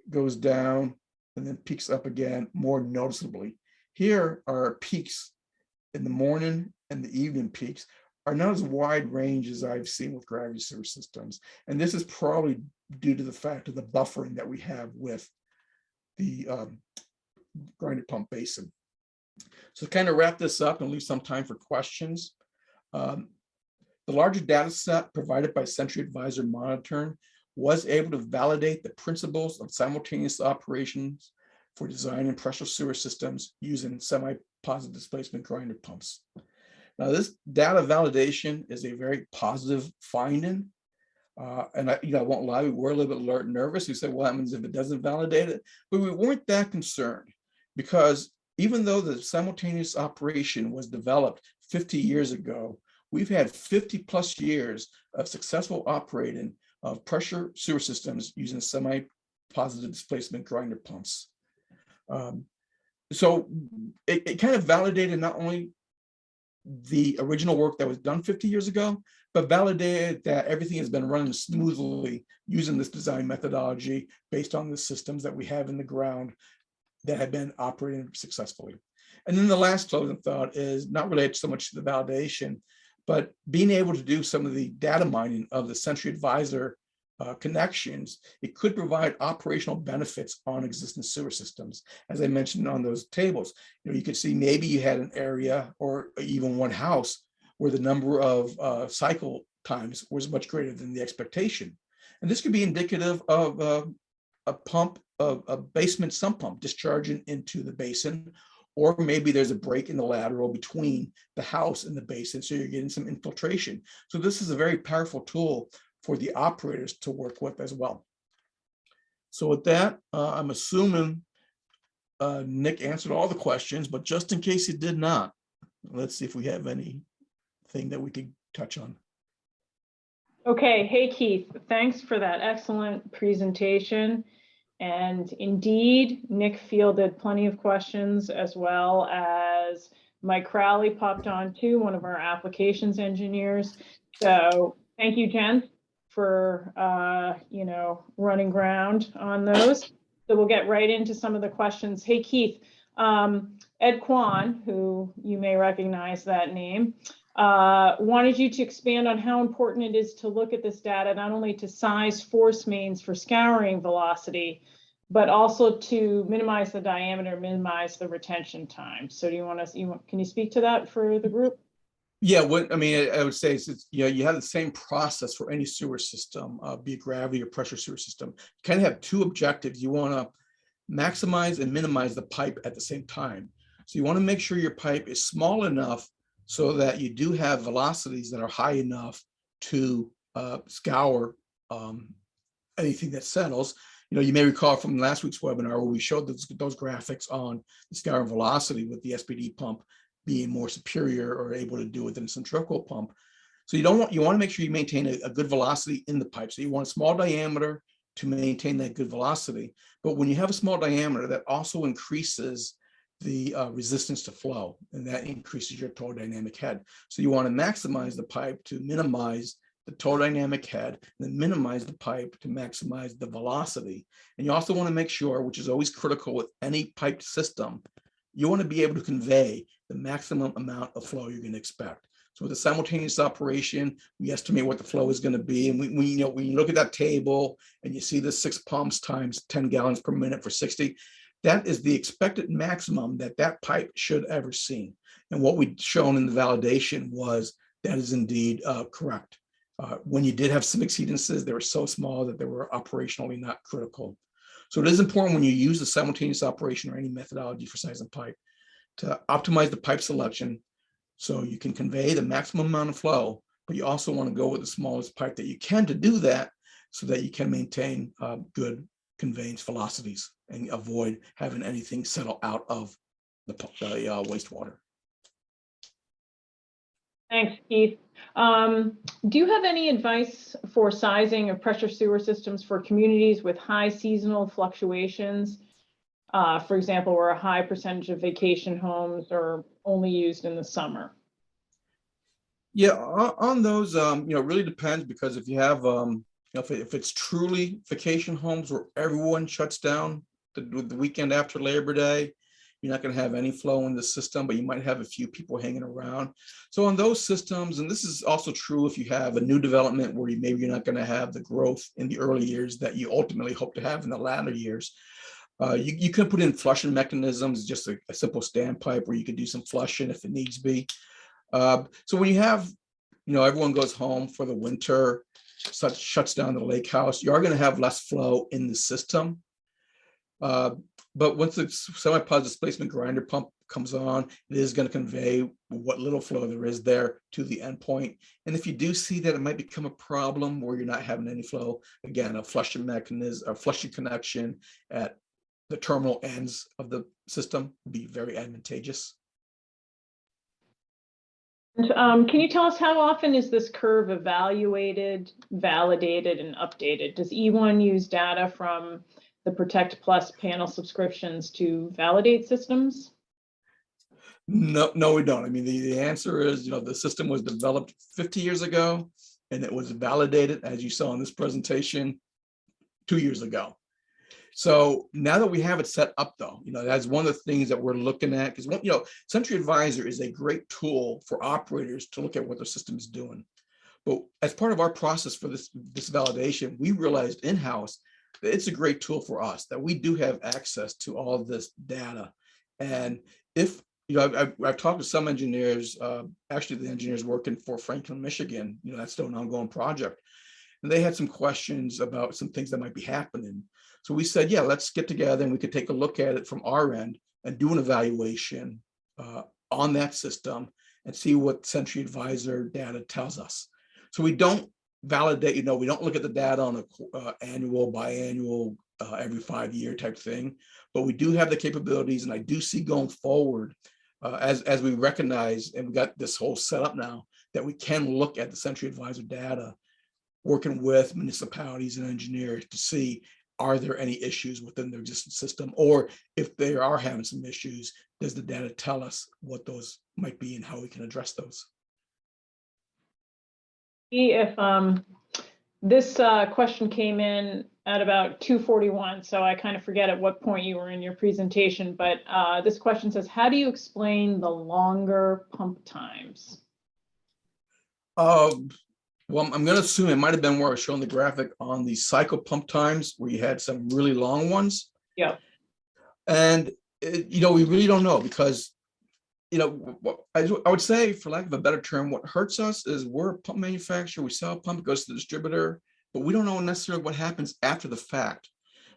goes down, and then peaks up again more noticeably. Here are peaks in the morning and the evening peaks are not as wide range as I've seen with gravity sewer systems. And this is probably due to the fact of the buffering that we have with the grinder pump basin. So to kind of wrap this up and leave some time for questions, the larger data set provided by Sentry Advisor monitoring was able to validate the principles of simultaneous operations for designing pressure sewer systems using semi-positive displacement grinder pumps. Now, this data validation is a very positive finding. And I won't lie, we were a little bit nervous. We said, well, what happens if it doesn't validate it? But we weren't that concerned, because even though the simultaneous operation was developed 50 years ago, we've had 50 plus years of successful operating of pressure sewer systems using semi-positive displacement grinder pumps. So it kind of validated not only the original work that was done 50 years ago, but validated that everything has been running smoothly using this design methodology based on the systems that we have in the ground that have been operating successfully. And then the last closing thought is not related so much to the validation, but being able to do some of the data mining of the Sentry Advisor connections. It could provide operational benefits on existing sewer systems. As I mentioned on those tables, you could see maybe you had an area or even one house where the number of cycle times was much greater than the expectation. And this could be indicative of a pump, a basement sump pump discharging into the basin, or maybe there's a break in the lateral between the house and the basin, so you're getting some infiltration. So this is a very powerful tool for the operators to work with as well. So with that, I'm assuming Nick answered all the questions, but just in case he did not, let's see if we have anything that we could touch on. Okay, hey Keith, thanks for that excellent presentation. And indeed, Nick fielded plenty of questions, as well as Mike Crowley popped on too, one of our applications engineers. So thank you, Jen, for running ground on those. So we'll get right into some of the questions. Hey Keith, Ed Kwan, who you may recognize that name, wanted you to expand on how important it is to look at this data, not only to size force mains for scouring velocity, but also to minimize the diameter, minimize the retention time. So do you want to, can you speak to that for the group? Yeah, I would say it's you have the same process for any sewer system, be it gravity or pressure sewer system. You kind of have two objectives. You want to maximize and minimize the pipe at the same time. So you want to make sure your pipe is small enough so that you do have velocities that are high enough to scour anything that settles. You may recall from last week's webinar where we showed those graphics on the scouring velocity with the SPD pump being more superior or able to do it than a centrifugal pump. So you want to make sure you maintain a good velocity in the pipe. So you want a small diameter to maintain that good velocity. But when you have a small diameter, that also increases the resistance to flow, and that increases your total dynamic head. So you want to maximize the pipe to minimize the total dynamic head, and then minimize the pipe to maximize the velocity. And you also want to make sure, which is always critical with any piped system, you want to be able to convey the maximum amount of flow you're going to expect. So with a simultaneous operation, we estimate what the flow is going to be. And we you know, when you look at that table and you see the 6 pumps times 10 gallons per minute for 60, that is the expected maximum that that pipe should ever see. And what we'd shown in the validation was that is indeed correct. When you did have some exceedances, they were so small that they were operationally not critical. So it is important when you use the simultaneous operation or any methodology for sizing pipe to optimize the pipe selection so you can convey the maximum amount of flow, but you also want to go with the smallest pipe that you can to do that so that you can maintain good conveyance velocities and avoid having anything settle out of the wastewater. Thanks, Keith. Do you have any advice for sizing of pressure sewer systems for communities with high seasonal fluctuations? For example, where a high percentage of vacation homes are only used in the summer? Yeah, on those, you know, it really depends, because if you have, you know, if it's truly vacation homes where everyone shuts down the weekend after Labor Day, you're not going to have any flow in the system, but you might have a few people hanging around. So on those systems, and this is also true if you have a new development where maybe you're not going to have the growth in the early years that you ultimately hope to have in the latter years. You can put in flushing mechanisms, just a simple standpipe where you could do some flushing if it needs be. So when you have, you know, everyone goes home for the winter, shuts down the lake house, you are going to have less flow in the system. But once the semi-positive displacement grinder pump comes on, it is going to convey what little flow there is there to the endpoint. And if you do see that it might become a problem where you're not having any flow, again, a flushing mechanism, a flushing connection at the terminal ends of the system would be very advantageous. And, can you tell us how often is this curve evaluated, validated, and updated? Does E1 use data from the Protect Plus panel subscriptions to validate systems? No, we don't. I mean, the answer is, you know, the system was developed 50 years ago, and it was validated, as you saw in this presentation, 2 years ago. So now that we have it set up, though, you know, that's one of the things that we're looking at, because, you know, Sentry Advisor is a great tool for operators to look at what their system is doing. But as part of our process for this validation, we realized in-house that it's a great tool for us, that we do have access to all of this data. And if, you know, I've talked to some engineers, actually the engineers working for Franklin, Michigan, you know, that's still an ongoing project. And they had some questions about some things that might be happening. So we said, yeah, let's get together and we could take a look at it from our end and do an evaluation on that system and see what Sentry Advisor data tells us. So we don't validate, you know, we don't look at the data on a annual, biannual, every 5-year type thing, but we do have the capabilities, and I do see going forward, as we recognize, and we got this whole setup now, that we can look at the Sentry Advisor data, working with municipalities and engineers to see, are there any issues within their existing system? Or if they are having some issues, does the data tell us what those might be and how we can address those? If this question came in at about 2:41, so I kind of forget at what point you were in your presentation, but this question says, how do you explain the longer pump times? Well, I'm going to assume it might have been where I was showing the graphic on the cycle pump times where you had some really long ones. Yeah. And, you know, we really don't know, because, you know, I would say, for lack of a better term, what hurts us is we're a pump manufacturer. We sell a pump, it goes to the distributor, but we don't know necessarily what happens after the fact.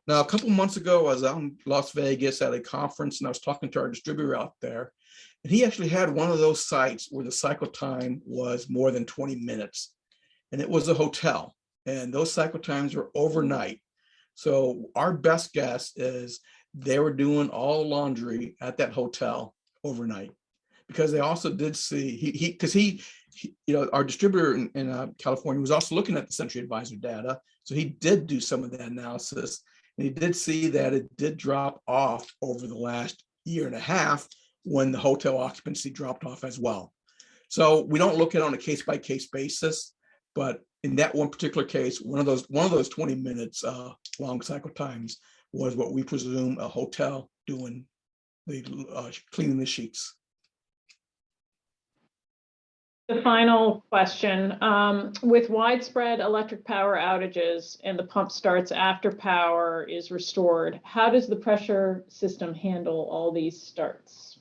Now, a couple months ago, I was out in Las Vegas at a conference, and I was talking to our distributor out there, and he actually had one of those sites where the cycle time was more than 20 minutes. And it was a hotel, and those cycle times were overnight. So our best guess is they were doing all laundry at that hotel overnight, because they also did see, because he you know, our distributor in California was also looking at the Sentry Advisor data. So he did do some of that analysis, and he did see that it did drop off over the last year and a half when the hotel occupancy dropped off as well. So we don't look at it on a case-by-case basis. But in that one particular case, one of those 20 minutes long cycle times was what we presume a hotel doing cleaning the sheets. The final question, with widespread electric power outages and the pump starts after power is restored, how does the pressure system handle all these starts?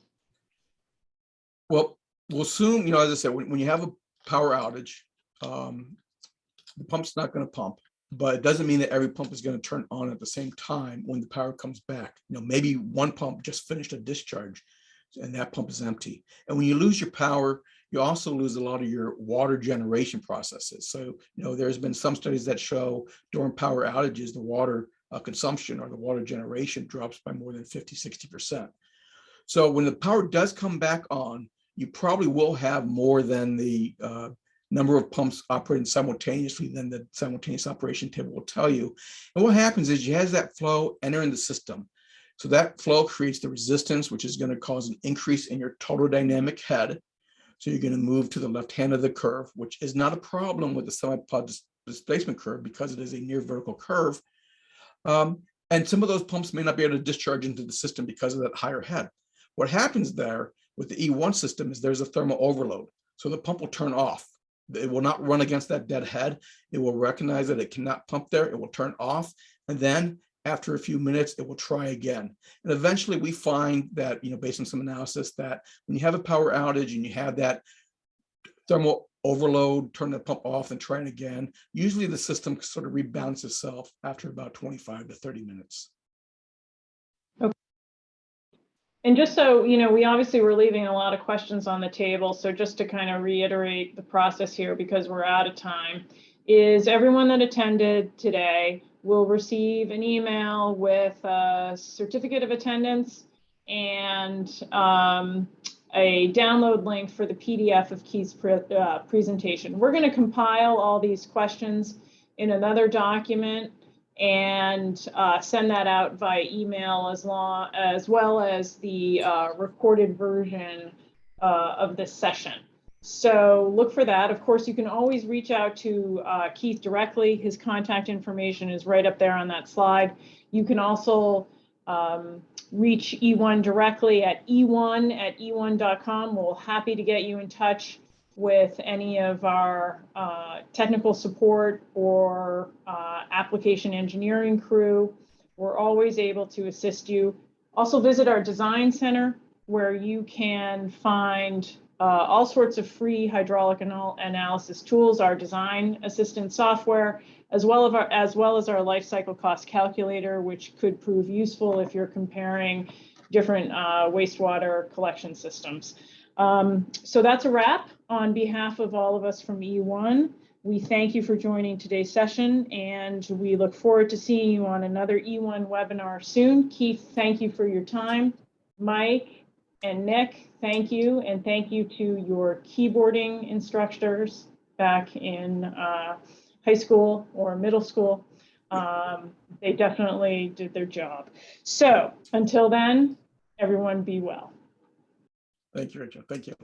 Well, we'll assume, as I said, when you have a power outage, the pump's not going to pump, but it doesn't mean that every pump is going to turn on at the same time when the power comes back. Maybe one pump just finished a discharge and that pump is empty. And when you lose your power, you also lose a lot of your water generation processes. So, there's been some studies that show during power outages, the water consumption or the water generation drops by more than 50–60%. So when the power does come back on, you probably will have more than the number of pumps operating simultaneously than the simultaneous operation table will tell you. And what happens is you have that flow entering the system. So that flow creates the resistance, which is going to cause an increase in your total dynamic head. So you're going to move to the left hand of the curve, which is not a problem with the semi-pod displacement curve because it is a near vertical curve. And some of those pumps may not be able to discharge into the system because of that higher head. What happens there with the E1 system is there's a thermal overload. So the pump will turn off. It will not run against that dead head. It will recognize that it cannot pump there. It will turn off. And then after a few minutes, it will try again. And eventually we find that, based on some analysis, that when you have a power outage and you have that thermal overload, turn the pump off and try it again, usually the system sort of rebalances itself after about 25 to 30 minutes. Okay. And just so, we obviously were leaving a lot of questions on the table. So just to kind of reiterate the process here, because we're out of time, is everyone that attended today will receive an email with a certificate of attendance and a download link for the PDF of Keith's presentation. We're going to compile all these questions in another document and send that out via email as well as the recorded version of this session. So look for that. Of course, you can always reach out to Keith directly. His contact information is right up there on that slide. You can also reach E1 directly at e1@e1.com. We're happy to get you in touch with any of our technical support or application engineering crew. We're always able to assist you. Also visit our design center where you can find all sorts of free hydraulic analysis tools, our design assistant software, as well as our life cycle cost calculator, which could prove useful if you're comparing different wastewater collection systems. So that's a wrap. On behalf of all of us from E1, we thank you for joining today's session, and we look forward to seeing you on another E1 webinar soon. Keith, thank you for your time. Mike and Nick, thank you, and thank you to your keyboarding instructors back in high school or middle school. They definitely did their job. So until then, everyone be well. Thank you, Rachel. Thank you.